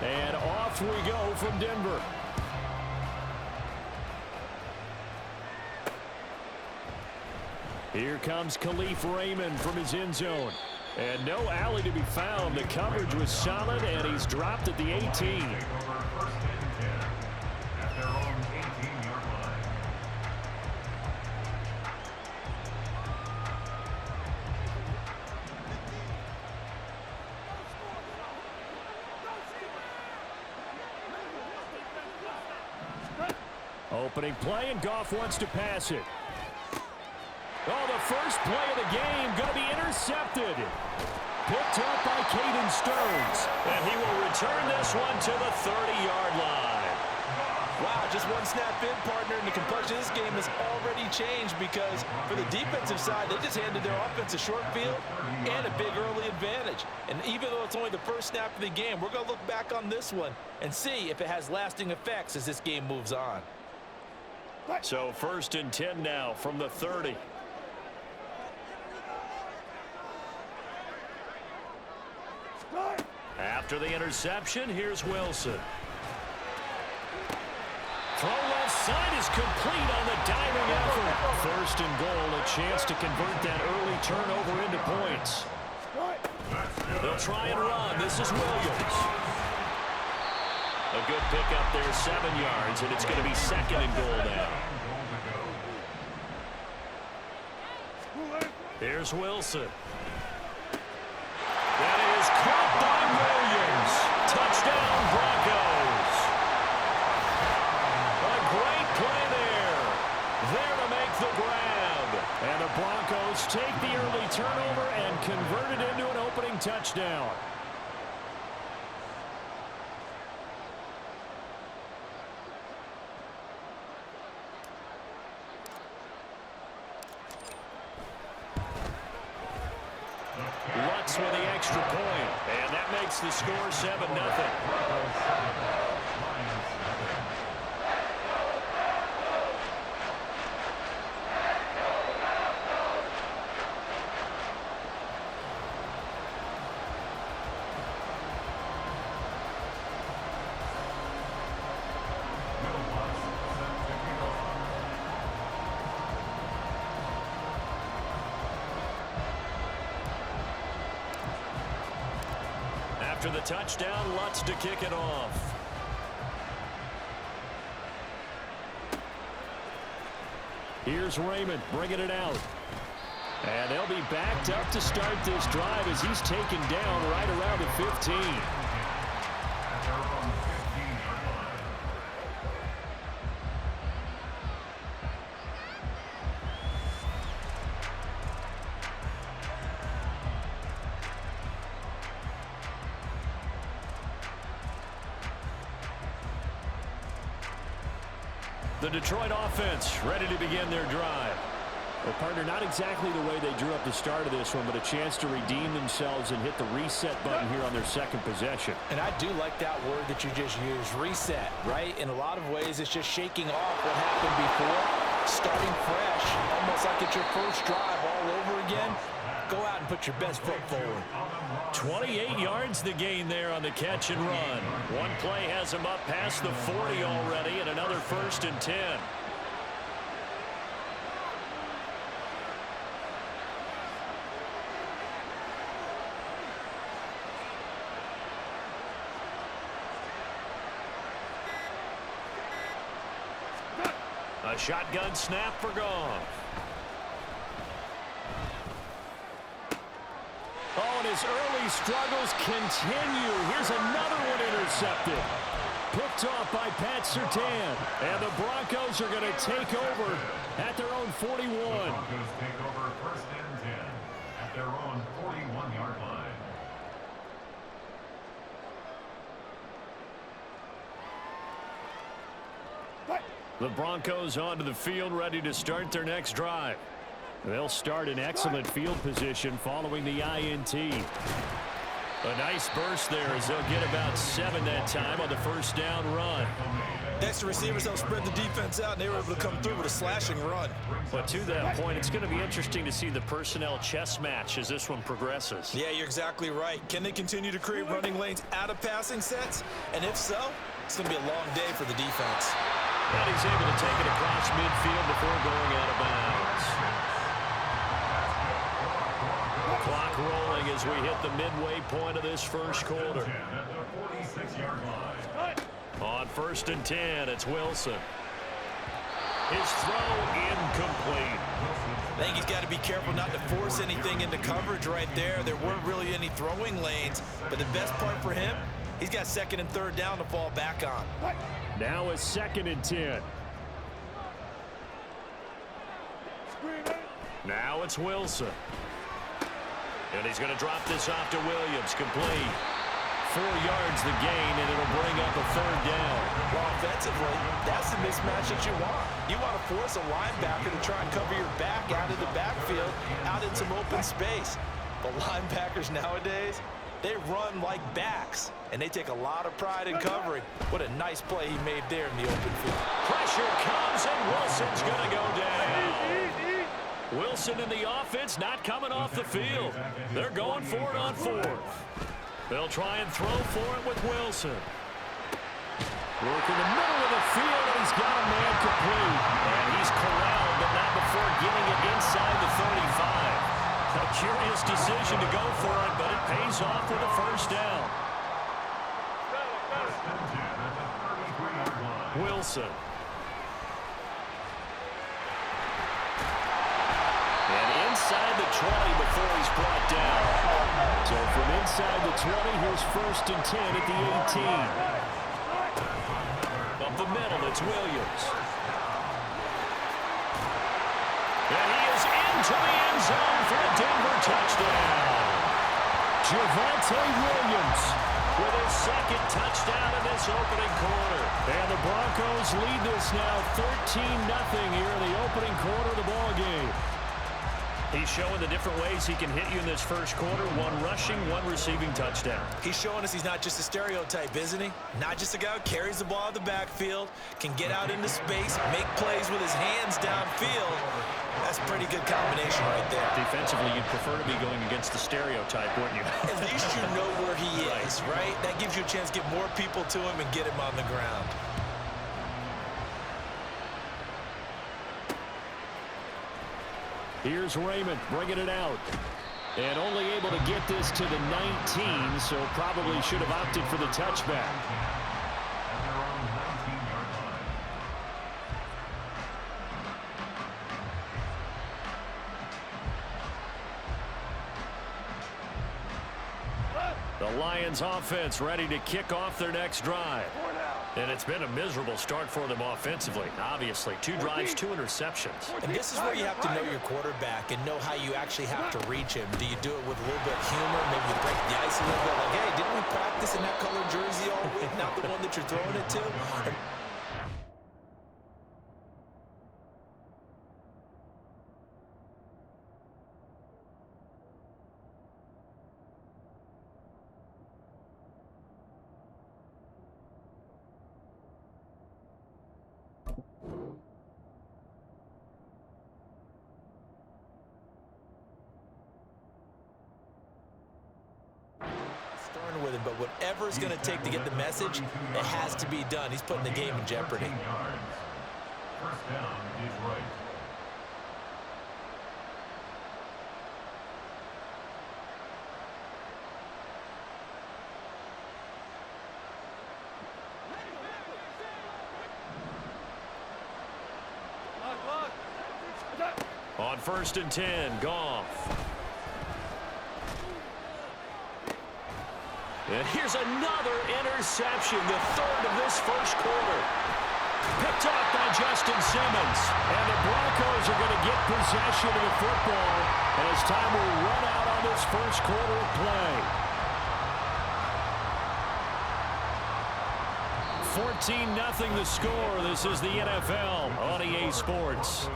And off we go from Denver. Here comes Khalif Raymond from his end zone. And no alley to be found. The coverage was solid, and he's dropped at the 18. Opening play, and Goff wants to pass it. Oh, the first play of the game going to be intercepted. Picked up by Caden Stearns. And he will return this one to the 30-yard line. Wow, just one snap in, partner, and the complexion of this game has already changed because for the defensive side, they just handed their offense a short field and a big early advantage. And even though it's only the first snap of the game, we're going to look back on this one and see if it has lasting effects as this game moves on. So 1st and 10 now from the 30. After the interception, here's Wilson. Throw left side is complete on the diving effort. 1st and goal, a chance to convert that early turnover into points. They'll try and run. This is Williams. A good pickup there, 7 yards, and it's going to be 2nd and goal now. Here's Wilson. That is caught by Williams. Touchdown, Broncos. A great play there. There to make the grab. And the Broncos take the early turnover and convert it into an opening touchdown. Lutz with the extra point, and that makes the score 7-0. After the touchdown, Lutz to kick it off. Here's Raymond bringing it out. And they'll be backed up to start this drive as he's taken down right around the 15. The Detroit offense ready to begin their drive. Well, partner, not exactly the way they drew up the start of this one, but a chance to redeem themselves and hit the reset button here on their second possession. And I do like that word that you just used, reset, right? In a lot of ways, it's just shaking off what happened before, starting fresh, almost like it's your first drive all over again. Go out and put your best foot forward. 28 yards the gain there on the catch and run. One play has him up past the 40 already, and another 1st and 10. A shotgun snap for Goff. Oh, and his early struggles continue. Here's another one intercepted. Picked off by Pat Surtain. And the Broncos are going to take over at their own 41. Broncos take over 1st and 10 at their own 41-yard line. The Broncos onto the field, ready to start their next drive. They'll start in excellent field position following the INT. A nice burst there as they'll get about 7 that time on the first down run. Next, the receivers help spread the defense out, and they were able to come through with a slashing run. But to that point, it's going to be interesting to see the personnel chess match as this one progresses. Yeah, you're exactly right. Can they continue to create running lanes out of passing sets? And if so, it's going to be a long day for the defense. And he's able to take it across midfield before going out of bounds. Clock rolling as we hit the midway point of this first quarter. On 1st and 10, it's Wilson. His throw incomplete. I think he's got to be careful not to force anything into coverage right there. There weren't really any throwing lanes, but the best part for him, he's got 2nd and 3rd down to fall back on. Now it's 2nd and 10. Now it's Wilson. And he's going to drop this off to Williams. Complete. 4 yards the gain, and it'll bring up a 3rd down. Well, offensively, that's the mismatch that you want. You want to force a linebacker to try and cover your back out of the backfield, out in some open space. But linebackers nowadays, they run like backs, and they take a lot of pride in covering. What a nice play he made there in the open field. Pressure comes, and Wilson's going to go down. Wilson and the offense not coming off the field. They're going for it on 4th. They'll try and throw for it with Wilson. Work in the middle of the field, and he's got a man complete. And he's corralled, but not before getting it inside the 35. A curious decision to go for it, but it pays off with a 1st down. Wilson. And inside the 20 before he's brought down. So from inside the 20, here's 1st and 10 at the 18. Up the middle, it's Williams. And he is into the end zone for a Denver touchdown. Javonte Williams with his 2nd touchdown in this opening quarter. And the Broncos lead this now 13-0 here in the opening quarter of the ballgame. He's showing the different ways he can hit you in this first quarter. 1 rushing, 1 receiving touchdown. He's showing us he's not just a stereotype, isn't he? Not just a guy who carries the ball in the backfield, can get out into space, make plays with his hands downfield. That's a pretty good combination right there. Defensively, you'd prefer to be going against the stereotype, wouldn't you? At least you know where he is, right? That gives you a chance to get more people to him and get him on the ground. Here's Raymond bringing it out. And only able to get this to the 19, so probably should have opted for the touchback. The Lions offense ready to kick off their next drive. And it's been a miserable start for them offensively. Obviously, 2 drives, 2 interceptions. And this is where you have to know your quarterback and know how you actually have to reach him. Do you do it with a little bit of humor, maybe you break the ice a little bit, like, hey, didn't we practice in that color jersey all week, not the one that you're throwing it to? With him, but whatever it's going to take to get the message, it has to be done. He's putting the game in jeopardy. 1st down, Detroit. On 1st and 10, Goff. And here's another interception, the 3rd of this first quarter. Picked off by Justin Simmons. And the Broncos are going to get possession of the football as time will run out on this first quarter of play. 14-0 the score. This is the NFL on EA Sports.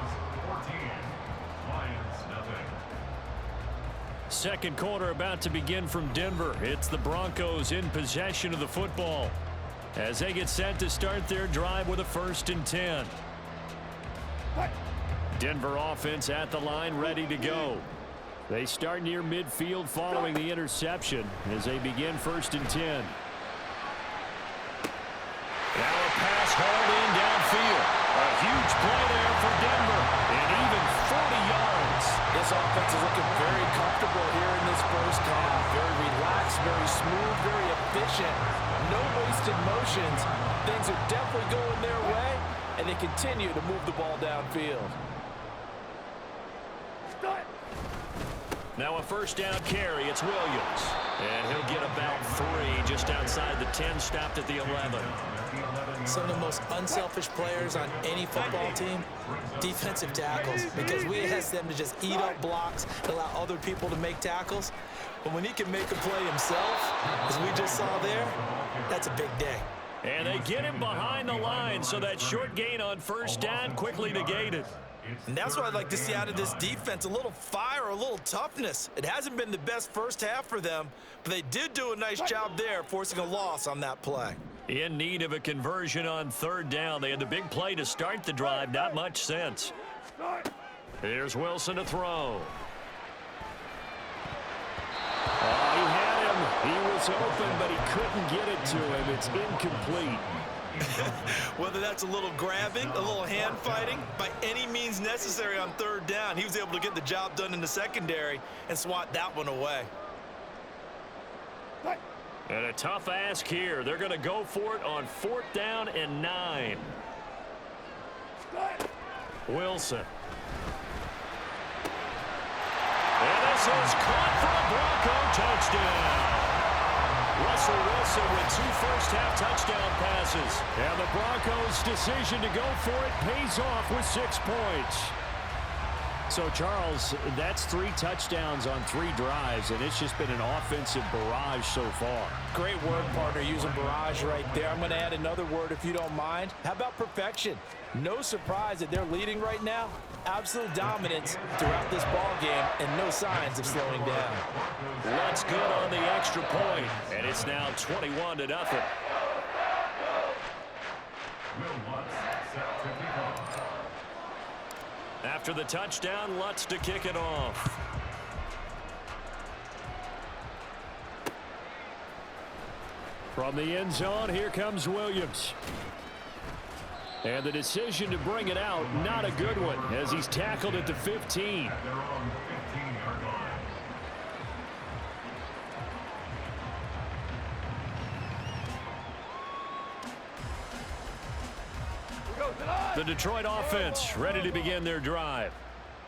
second quarter about to begin from Denver. It's the Broncos in possession of the football as they get set to start their drive with a 1st and 10. Denver offense at the line, ready to go. They start near midfield following the interception as they begin 1st and 10. Now a pass hauled in downfield. A huge play there for Denver, and even 40 yards. This offense is looking very comfortable here in this first half. Very relaxed, very smooth, very efficient. No wasted motions. Things are definitely going their way, and they continue to move the ball downfield. Now a 1st down carry. It's Williams. And he'll get about 3 just outside the 10, stopped at the 11. Some of the most unselfish players on any football team, defensive tackles, because we ask them to just eat up blocks, allow other people to make tackles. But when he can make a play himself, as we just saw there, that's a big day. And they get him behind the line, so that short gain on 1st down quickly negated. And that's what I'd like to see out of this defense, a little fire, a little toughness. It hasn't been the best first half for them, but they did do a nice job there, forcing a loss on that play. In need of a conversion on 3rd down. They had the big play to start the drive. Not much sense. Here's Wilson to throw. Oh, he had him. He was open, but he couldn't get it to him. It's incomplete. Whether that's a little grabbing, a little hand fighting, by any means necessary on 3rd down, he was able to get the job done in the secondary and swat that one away. And a tough ask here. They're going to go for it on 4th down and 9. Wilson. And this is caught for a Bronco touchdown. Russell Wilson with 2 first-half touchdown passes. And the Broncos' decision to go for it pays off with 6 points. So, Charles, that's 3 touchdowns on 3 drives, and it's just been an offensive barrage so far. Great word, partner, using barrage right there. I'm going to add another word if you don't mind. How about perfection? No surprise that they're leading right now. Absolute dominance throughout this ball game and no signs of slowing down. Lutz good on the extra point, and it's now 21-0. After the touchdown, Lutz to kick it off. From the end zone, here comes Williams. And the decision to bring it out, not a good one, as he's tackled at the 15. The Detroit offense ready to begin their drive.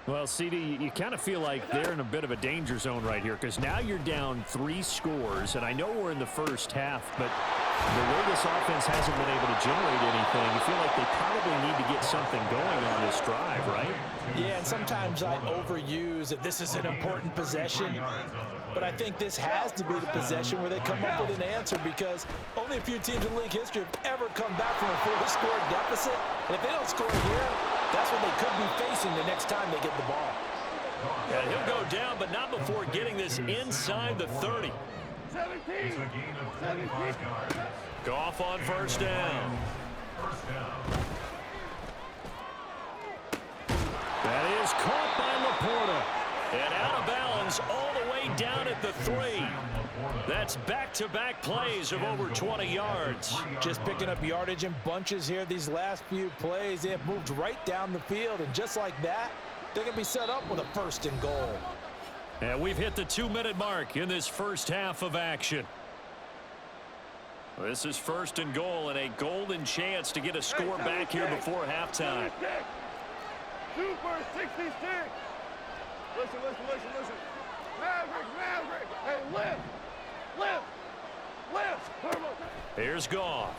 Well, CD, you kind of feel like they're in a bit of a danger zone right here because now you're down 3 scores, and I know we're in the first half, but the way this offense hasn't been able to generate anything, you feel like they probably need to get something going on this drive, right? Yeah, and sometimes I overuse that this is an important possession, but I think this has to be the possession where they come up with an answer because only a few teams in league history have ever come back from a 4-score deficit, and if they don't score here, that's what they could be facing the next time they get the ball. And he'll go down, but not before getting this inside the 30. 17. Goff on 1st down. That is caught by Laporta. And out of bounds all the way down at the 3. That's back-to-back plays of over 20 yards. Just picking up yardage in bunches here. These last few plays, they have moved right down the field. And just like that, they're going to be set up with a 1st and goal. And we've hit the 2-minute mark in this first half of action. This is 1st and goal and a golden chance to get a score back here before halftime. Super 66. Listen. Maverick. Hey, lift. Turbo. Here's Goff.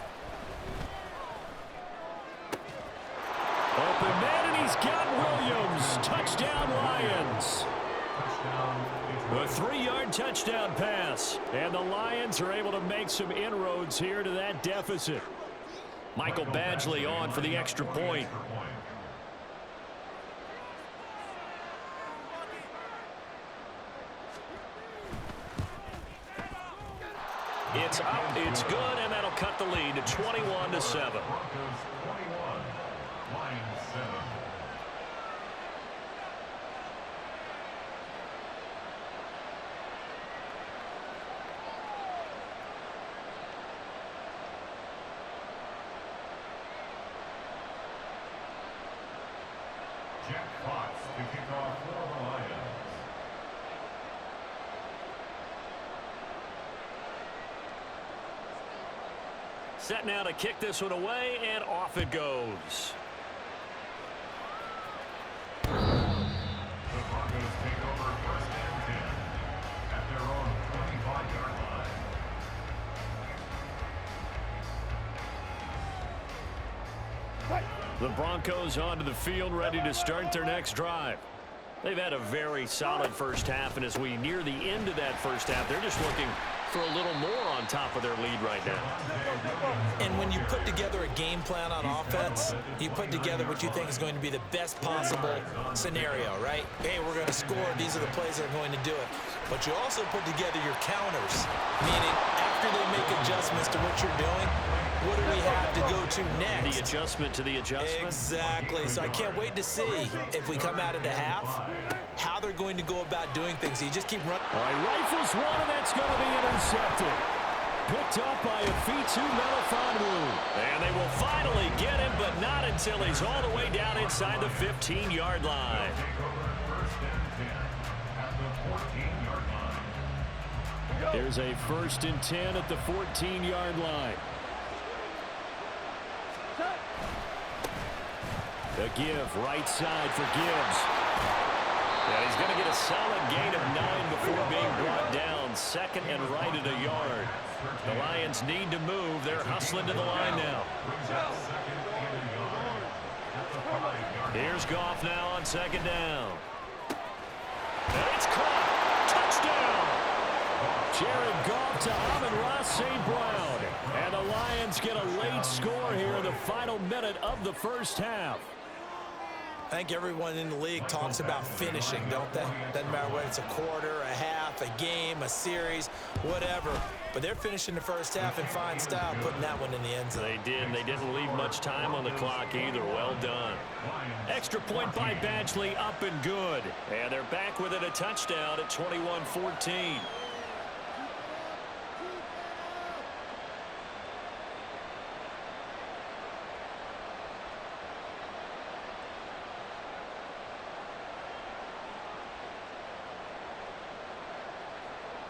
Open man, and he's got Williams. Touchdown, Lions. A 3-yard touchdown pass. And the Lions are able to make some inroads here to that deficit. Michael Badgley on for the extra point. It's up, it's good, and that'll cut the lead to 21-7. Broncos 21, Lions 7. Jack Fox to kick off for the Lions. Set now to kick this one away, and off it goes. The Broncos take over first and 10 at their own 25-yard line. The Broncos onto the field, ready to start their next drive. They've had a very solid first half, and as we near the end of that first half, they're just looking for a little more on top of their lead right now. And when you put together a game plan on offense, you put together what you think is going to be the best possible scenario, right? Hey, we're going to score. These are the plays that are going to do it. But you also put together your counters, meaning after they make adjustments to what you're doing, what do we have to go to next? The adjustment to the adjustment? Exactly. So I can't wait to see if we come out of the half, how they're going to go about doing things. So you just keep running. All right, rifles one, and that's going to be intercepted. Picked up by Afitu Melifonwu. And they will finally get him, but not until he's all the way down inside the 15-yard line. Take over first and 10 at the 14-yard line. Here's a 1st and 10 at the 14-yard line. The give, right side for Gibbs. And he's going to get a solid gain of 9 before being brought down. 2nd and right at a yard. The Lions need to move. They're hustling to the line now. Here's Goff now on 2nd down. And it's caught. Touchdown. Jared Goff to Amon-Ra St. Brown. And the Lions get a late score here in the final minute of the first half. I think everyone in the league talks about finishing, don't they? Doesn't matter whether it's a quarter, a half, a game, a series, whatever. But they're finishing the first half in fine style, putting that one in the end zone. They did. They didn't leave much time on the clock either. Well done. Extra point by Badgley, up and good. And they're back with it, a touchdown at 21-14.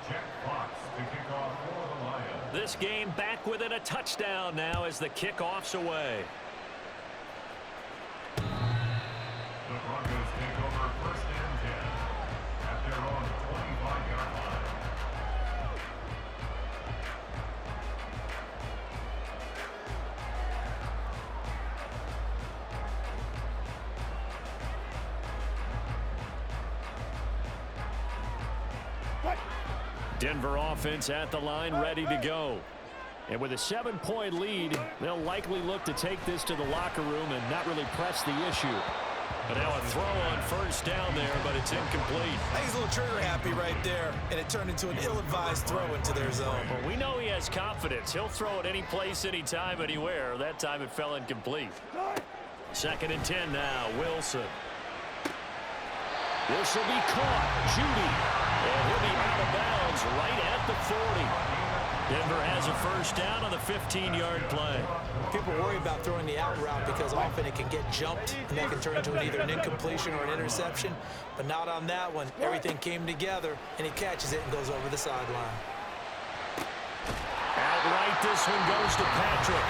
Jack Fox to kick off for the Lions. This game back with it, a touchdown now as the kickoff's away. The Broncos take over first and 10 at their own 25-yard line. Denver offense at the line, ready to go. And with a 7-point lead, they'll likely look to take this to the locker room and not really press the issue. But now a throw on 1st down there, but it's incomplete. I think he's a little trigger happy right there, and it turned into an ill-advised throw into their zone. Well, we know he has confidence. He'll throw it any place, anytime, anywhere. That time it fell incomplete. 2nd and 10 now, Wilson. This will be caught. Judy. And he'll be out of bounds right at the 40. Denver has a 1st down on the 15-yard play. People worry about throwing the out route because often it can get jumped, and that can turn into either an incompletion or an interception. But not on that one. Everything came together, and he catches it and goes over the sideline. Outright, this one goes to Patrick.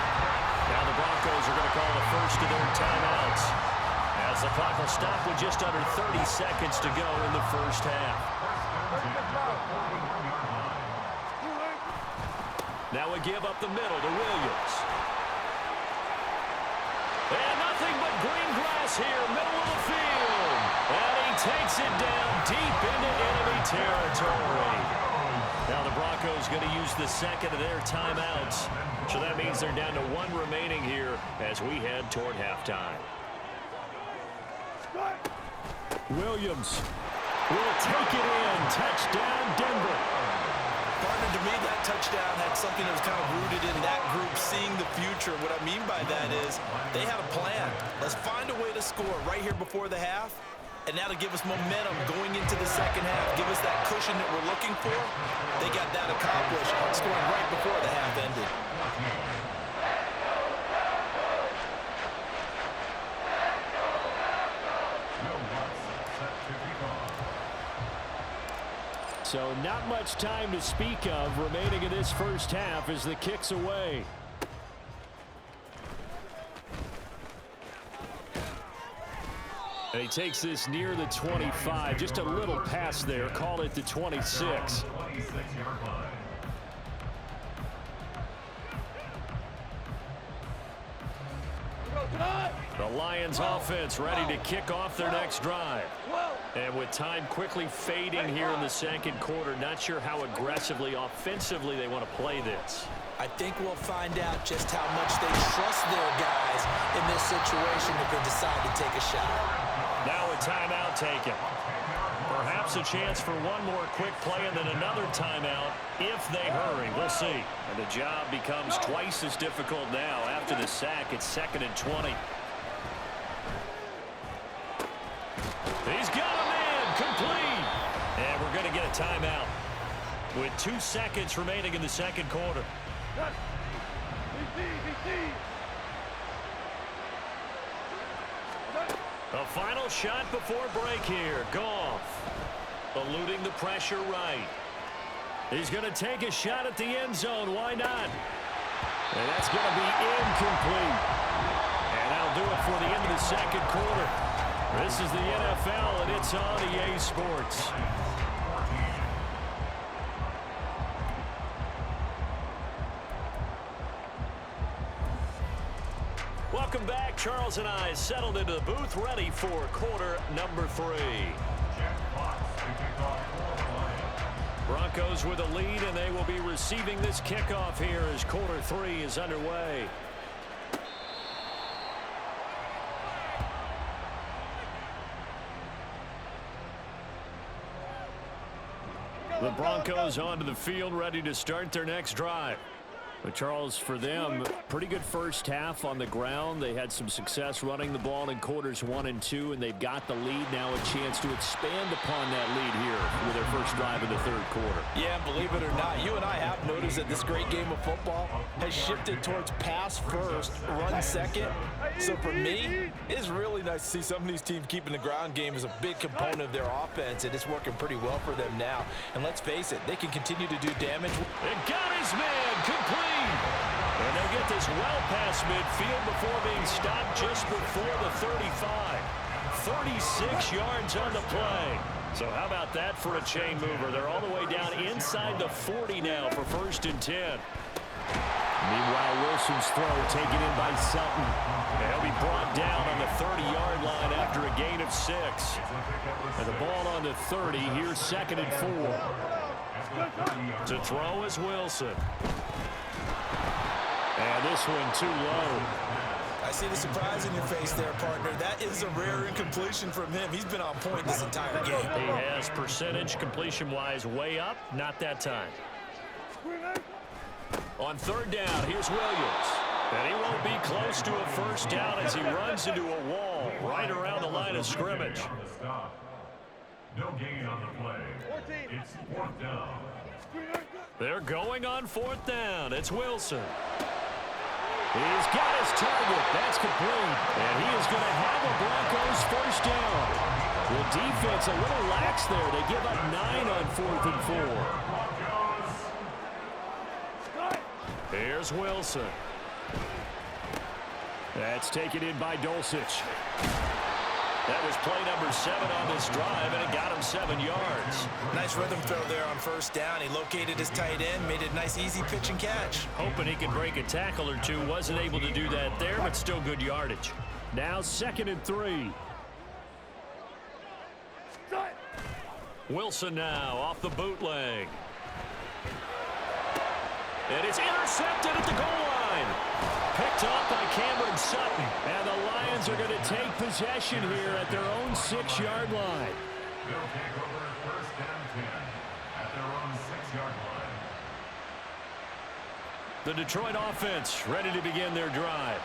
Now the Broncos are going to call the first of their timeouts, as the clock will stop with just under 30 seconds to go in the first half. Now a give up the middle to Williams. And nothing but green grass here, middle of the field. And he takes it down deep into enemy territory. Now the Broncos going to use the 2nd of their timeouts. So that means they're down to 1 remaining here as we head toward halftime. Williams will take it in. Touchdown, Denver. Partner, to me, that touchdown had something that was kind of rooted in that group seeing the future. What I mean by that is they had a plan. Let's find a way to score right here before the half, and that'll give us momentum going into the second half, give us that cushion that we're looking for. They got that accomplished, scoring right before the half ended. So not much time to speak of remaining in this first half as the kick's away. And he takes this near the 25. Just a little pass there. Call it the 26. The Lions offense ready to kick off their next drive. And with time quickly fading here in the second quarter, not sure how aggressively, offensively they want to play this. I think we'll find out just how much they trust their guys in this situation if they decide to take a shot. Now a timeout taken. Perhaps a chance for one more quick play and then another timeout if they hurry. We'll see. And the job becomes twice as difficult now. After the sack, it's 2nd and 20. He's got a man complete. And we're going to get a timeout with 2 seconds remaining in the second quarter. A final shot before break here. Goff eluding the pressure right. He's going to take a shot at the end zone. Why not? And that's going to be incomplete. And that'll do it for the end of the second quarter. This is the NFL, and it's on EA Sports. Welcome back. Charles and I settled into the booth, ready for quarter number 3. Broncos with a lead, and they will be receiving this kickoff here as quarter 3 is underway. The Broncos onto the field, ready to start their next drive. But Charles, for them, pretty good first half on the ground. They had some success running the ball in quarters 1 and 2, and they've got the lead now, a chance to expand upon that lead here with their first drive of the third quarter. Yeah, believe it or not, you and I have noticed that this great game of football has shifted towards pass first, run second. So for me, it's really nice to see some of these teams keeping the ground game as a big component of their offense, and it's working pretty well for them now. And let's face it, they can continue to do damage. It got his man complete. And they get this well past midfield before being stopped just before the 35. 36 yards on the play. So how about that for a chain mover? They're all the way down inside the 40 now for 1st and 10. Meanwhile, Wilson's throw taken in by Sutton. And he'll be brought down on the 30-yard line after a gain of 6. And the ball on the 30. Here's 2nd and 4. To throw is Wilson. And this one too low. I see the surprise in your face there, partner. That is a rare incompletion from him. He's been on point this entire game. He has percentage completion-wise way up. Not that time. On 3rd down, here's Williams. And he won't be close to a first down as he runs into a wall right around the line of scrimmage. No gain on the play. It's 4th down. They're going on 4th down. It's Wilson. He's got his target. That's complete. And he is going to have a Broncos first down. The defense a little lax there. They give up 9 on 4th and 4. Here's Wilson. That's taken in by Dulcich. That was play number 7 on this drive, and it got him 7 yards. Nice rhythm throw there on 1st down. He located his tight end, made it a nice, easy pitch and catch. Hoping he could break a tackle or two. Wasn't able to do that there, but still good yardage. Now 2nd and 3. Wilson now off the bootleg. And it's intercepted at the goal line. Picked up by Cameron Sutton. And the Lions are going to take possession here at their own 6-yard line. They'll take over 1st and 10 at their own 6-yard line. The Detroit offense ready to begin their drive.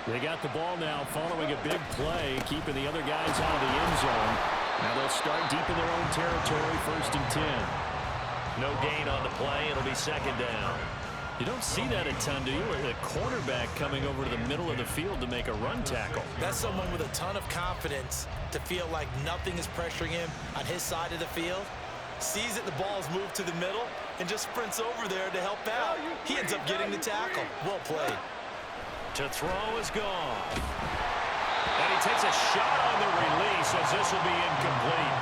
They got the ball now following a big play, keeping the other guys out of the end zone. Now they'll start deep in their own territory, 1st and 10. No gain on the play. It'll be 2nd down. You don't see that a ton, do you? A quarterback coming over to the middle of the field to make a run tackle. That's someone with a ton of confidence to feel like nothing is pressuring him on his side of the field. Sees that the ball's moved to the middle and just sprints over there to help out. He ends up getting the tackle. Well played. To throw is gone. And he takes a shot on the release as this will be incomplete.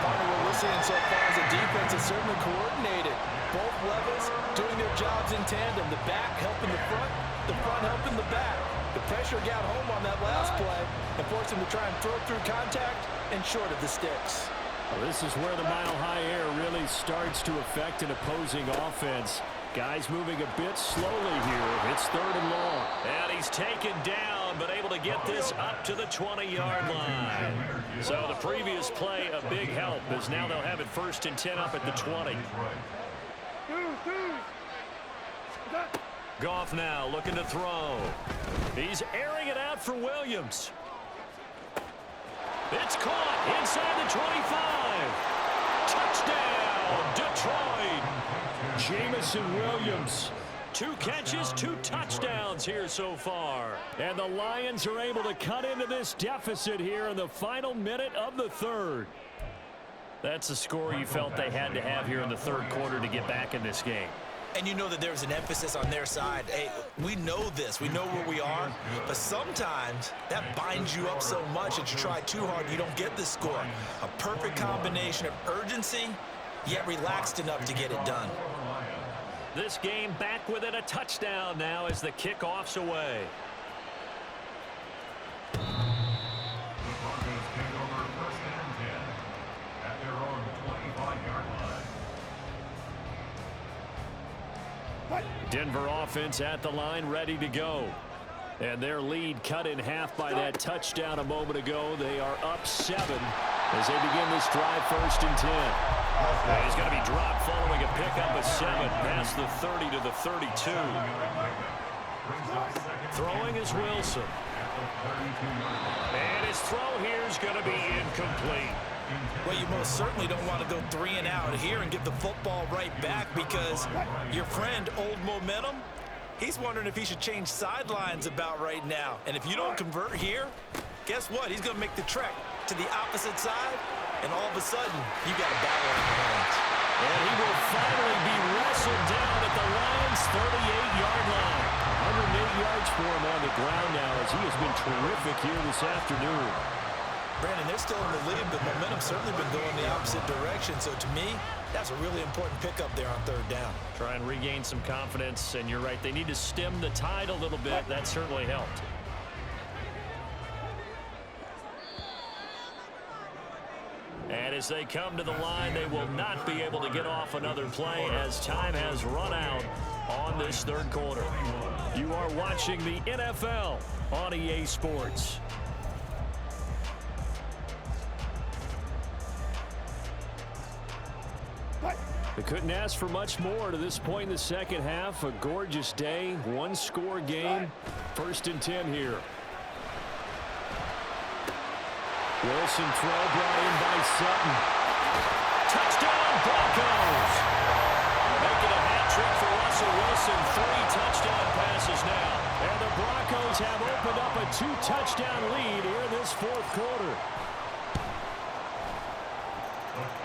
Partner, what we're seeing so far is the defense is certainly coordinated. Both levels doing their jobs in tandem. The back helping the front helping the back. The pressure got home on that last play and forced him to try and throw through contact and short of the sticks. Well, this is where the mile-high air really starts to affect an opposing offense. Guys moving a bit slowly here. It's 3rd and long. And he's taken down, but able to get this up to the 20-yard line. So the previous play, a big help, as now they'll have it 1st and 10 up at the 20. Goff now looking to throw. He's airing it out for Williams. It's caught inside the 25. Touchdown, Detroit. Jamison Williams. 2 catches, 2 touchdowns here so far. And the Lions are able to cut into this deficit here in the final minute of the 3rd. That's the score you felt they had to have here in the 3rd quarter to get back in this game. And you know that there's an emphasis on their side. Hey, we know this. We know where we are. But sometimes that binds you up so much that you try too hard and you don't get the score. A perfect combination of urgency, yet relaxed enough to get it done. This game back within a touchdown now as the kickoff's away. The Broncos take over 1st and 10 at their own 25-yard line. Denver offense at the line, ready to go. And their lead cut in half by that touchdown a moment ago. They are up 7 as they begin this drive, 1st and 10. And he's going to be dropped following a pickup of 7 past the 30 to the 32. Throwing is Wilson. And his throw here is going to be incomplete. Well, you most certainly don't want to go 3 and out here and give the football right back because your friend, Old Momentum, he's wondering if he should change sidelines about right now. And if you don't convert here, guess what? He's going to make the trek to the opposite side, and all of a sudden, you got a battle on your hands. And he will finally be wrestled down at the Lions' 38-yard line. 108 yards for him on the ground now as he has been terrific here this afternoon. Brandon, they're still in the lead, but momentum's certainly been going the opposite direction. So to me, that's a really important pickup there on 3rd down. Try and regain some confidence, and you're right. They need to stem the tide a little bit. That certainly helped. And as they come to the line, they will not be able to get off another play as time has run out on this 3rd quarter. You are watching the NFL on EA Sports. They couldn't ask for much more to this point in the 2nd half. A gorgeous day, 1-score game. 1st and 10 here. Wilson throw brought in by Sutton. Touchdown Broncos! Making a hat trick for Russell Wilson. 3 touchdown passes now. And the Broncos have opened up a 2-touchdown lead here in this 4th quarter.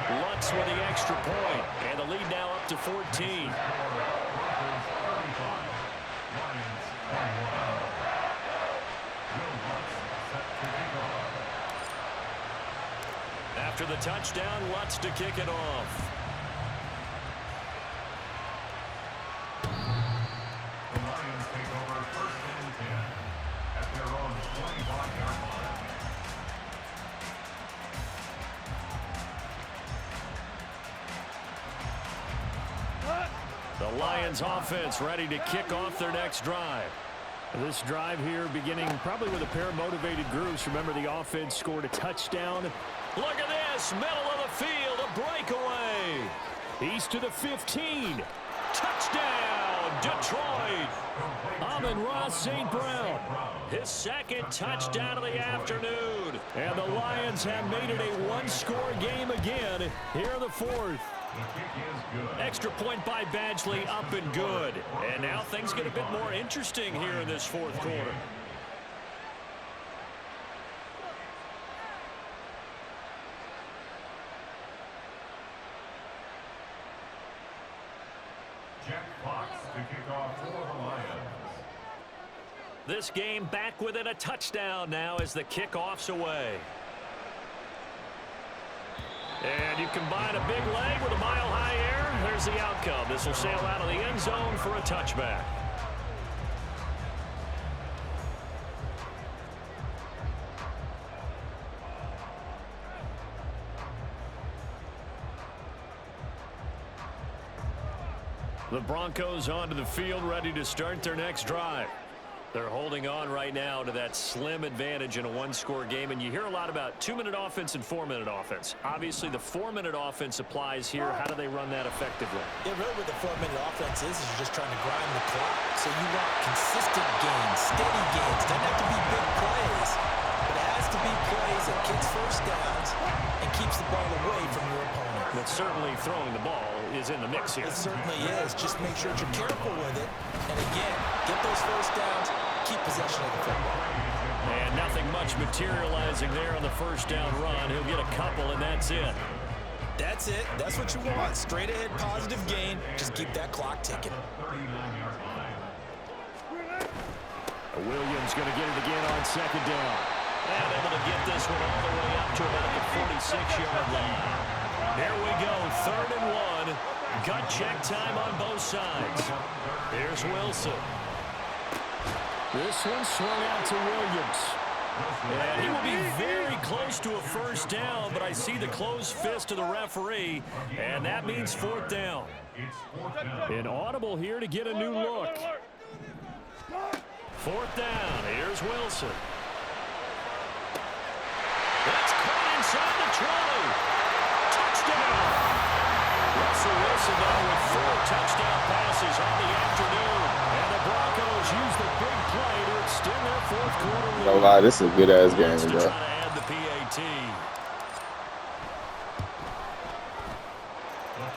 Lutz with the extra point, and the lead now up to 14. After the touchdown, Lutz to kick it off. The Lions take over 1st and 10 at their own 25-yard line. The Lions offense ready to kick off their next drive. This drive here beginning probably with a pair of motivated groups. Remember, the offense scored a touchdown. Look at this, middle of the field, a breakaway. He's to the 15. Touchdown, Detroit. Amon-Ra St. Brown, his second touchdown of the afternoon. And the Lions have made it a one-score game again here in the fourth. Extra point by Badgley, up and good. And now things get a bit more interesting here in this fourth quarter. This game back within a touchdown now as the kickoff's away. And you combine a big leg with a mile-high air. There's the outcome. This will sail out of the end zone for a touchback. The Broncos onto the field, ready to start their next drive. They're holding on right now to that slim advantage in a one-score game, and you hear a lot about 2-minute offense and 4-minute offense. Obviously, the 4-minute offense applies here. How do they run that effectively? Yeah, really what the 4-minute offense is you're just trying to grind the clock. So you want consistent gains, steady gains. Doesn't have to be big plays, but it has to be plays that kicks first downs and keeps the ball away from your opponent. But certainly throwing the ball is in the mix here. It certainly is. Just make sure that you're careful with it. And again, get those first downs, keep possession of the football. And nothing much materializing there on the first down run. He'll get a couple, and that's it. That's it. That's what you want. Straight ahead, positive gain. Just keep that clock ticking. Williams going to get it again on second down. And able to get this one all the way up to about the 46-yard line. Here we go, 3rd and 1. Gut check time on both sides. Here's Wilson. This one swung out to Williams. And he will be very close to a first down, but I see the closed fist of the referee, and that means 4th down. An audible here to get a new look. 4th down, here's Wilson. That's caught inside the trolley. Touchdown. Russell Wilson now with 4 touchdown passes on the afternoon. And the Broncos use the big play to extend their 4th quarter lead. No lie, this is a good-ass game, To bro. try to add the PAT.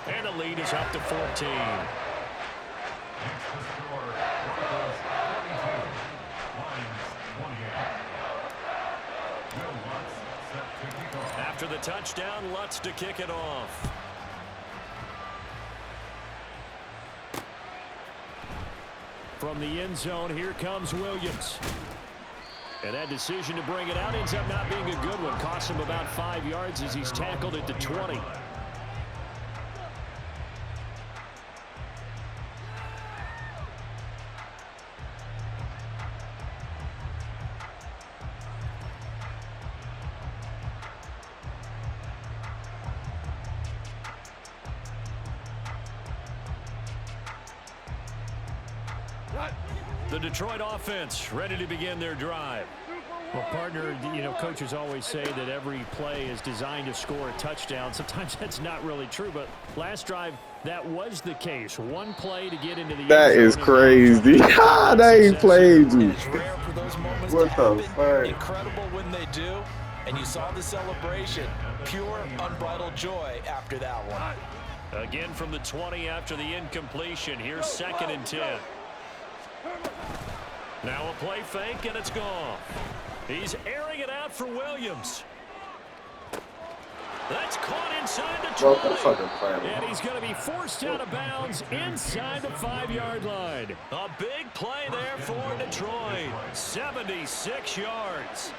And the lead is up to 14. After the touchdown, Lutz to kick it off. From the end zone, here comes Williams. And that decision to bring it out ends up not being a good one. Costs him about 5 yards as he's tackled at the 20. The Detroit offense ready to begin their drive. Well, partner, you know, coaches always say that every play is designed to score a touchdown. Sometimes that's not really true, but last drive, that was the case. One play to get into the That is crazy. That ain't played you. It's rare for those moments What to the happen. fuck? Incredible when they do. And you saw the celebration. Pure, unbridled joy after that one. Again from the 20 after the incompletion. Here's 2nd and 10. Now a play fake, and it's gone. He's airing it out for Williams. That's caught inside the Welcome 20. fucking planet. And he's going to be forced out of bounds inside the 5-yard line. A big play there for Detroit. 76 yards.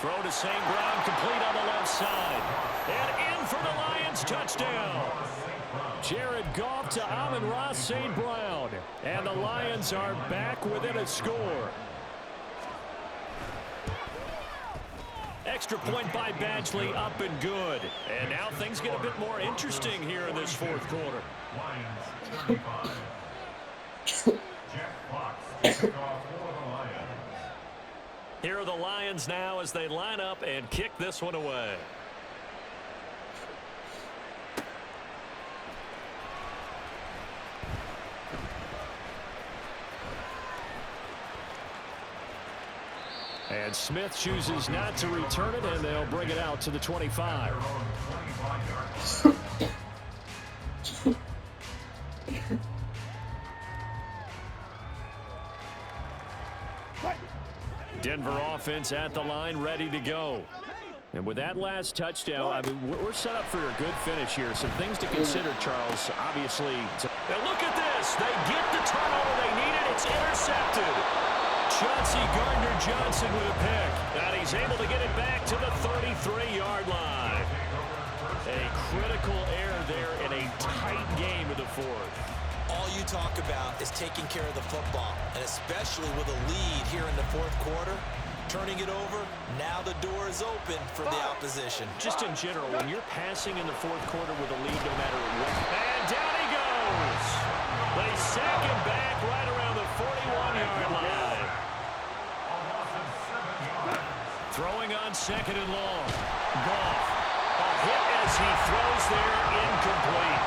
Throw to St. Brown, complete on the left side. And in for the Lions touchdown. Jared Goff to Amon-Ra St. Brown. And the Lions are back within a score. Extra point by Badgley, up and good. And now things get a bit more interesting here in this 4th quarter. Here are the Lions now as they line up and kick this one away. And Smith chooses not to return it, and they'll bring it out to the 25. Denver offense at the line, ready to go. And with that last touchdown, I mean, we're set up for a good finish here. Some things to consider, Charles, obviously. Now look at this. They get the turnover they needed. It's intercepted. Chauncey Gardner-Johnson with a pick. And he's able to get it back to the 33-yard line. A critical error there in a tight game of the fourth. All you talk about is taking care of the football, and especially with a lead here in the fourth quarter. Turning it over, now the door is open for the opposition. Just in general, when you're passing in the fourth quarter with a lead, no matter what. And down he goes. They sack him back right around the 41-yard line. Throwing on second and long. Goff. A hit as he throws there, incomplete.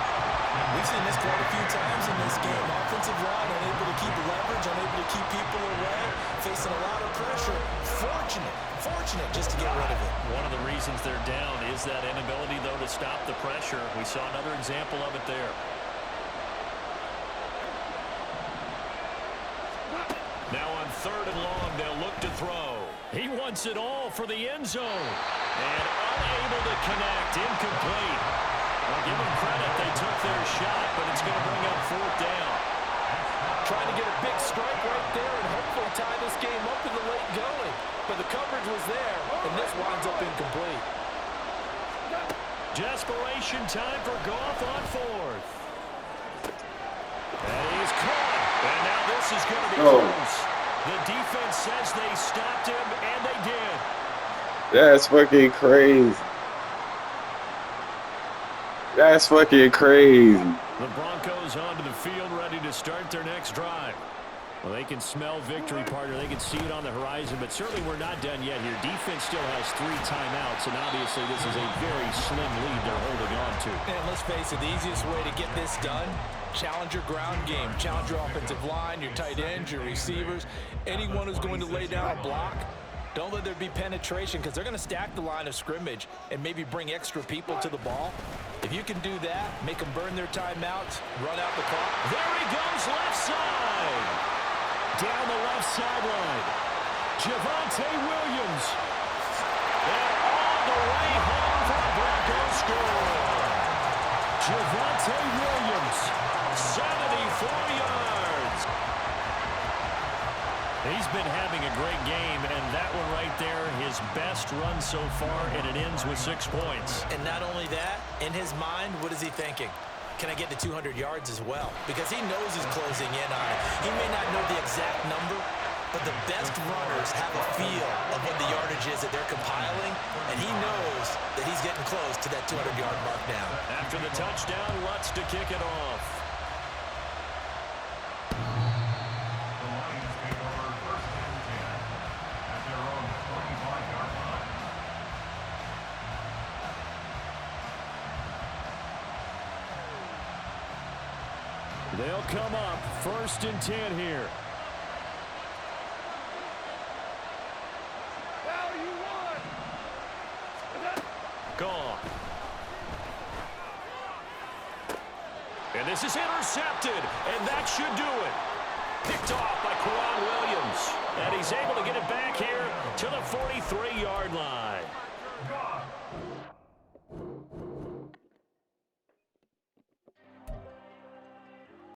We've seen this quite a few times in this game. Offensive line unable to keep leverage, unable to keep people away, facing a lot of pressure. Fortunate just to get rid of it. One of the reasons they're down is that inability, though, to stop the pressure. We saw another example of it there. Now on third and long, they'll look to throw. He wants it all for the end zone. And unable to connect, incomplete. I'll give them credit. They took their shot, but it's going to bring up fourth down. Trying to get a big strike right there and hopefully tie this game up in the late going. But the coverage was there, and this winds up incomplete. Desperation time for Goff on fourth. And he's caught. And now this is going to be close. The defense says they stopped him, and they did. That's fucking crazy. That's fucking crazy. The Broncos onto the field, ready to start their next drive. Well, they can smell victory, partner. They can see it on the horizon, but certainly we're not done yet here. Defense still has 3 timeouts, and obviously this is a very slim lead they're holding on to. And let's face it, the easiest way to get this done, challenge your ground game. Challenge your offensive line, your tight ends, your receivers, anyone who's going to lay down a block. Don't let there be penetration because they're going to stack the line of scrimmage and maybe bring extra people to the ball. If you can do that, make them burn their timeouts, run out the clock. There he goes, left side. Down the left sideline. Javonte Williams. And all the way home for the Broncos score. Javonte Williams, 74 yards. He's been having a great game, and that one right there, his best run so far, and it ends with 6 points. And not only that, in his mind, what is he thinking? Can I get to 200 yards as well? Because he knows he's closing in on it. He may not know the exact number, but the best runners have a feel of what the yardage is that they're compiling, and he knows that he's getting close to that 200-yard mark now. After the touchdown, Lutz to kick it off. They'll come up 1st and 10 here. Gone. And this is intercepted, and that should do it. Picked off by Quan Williams. And he's able to get it back here to the 43-yard line.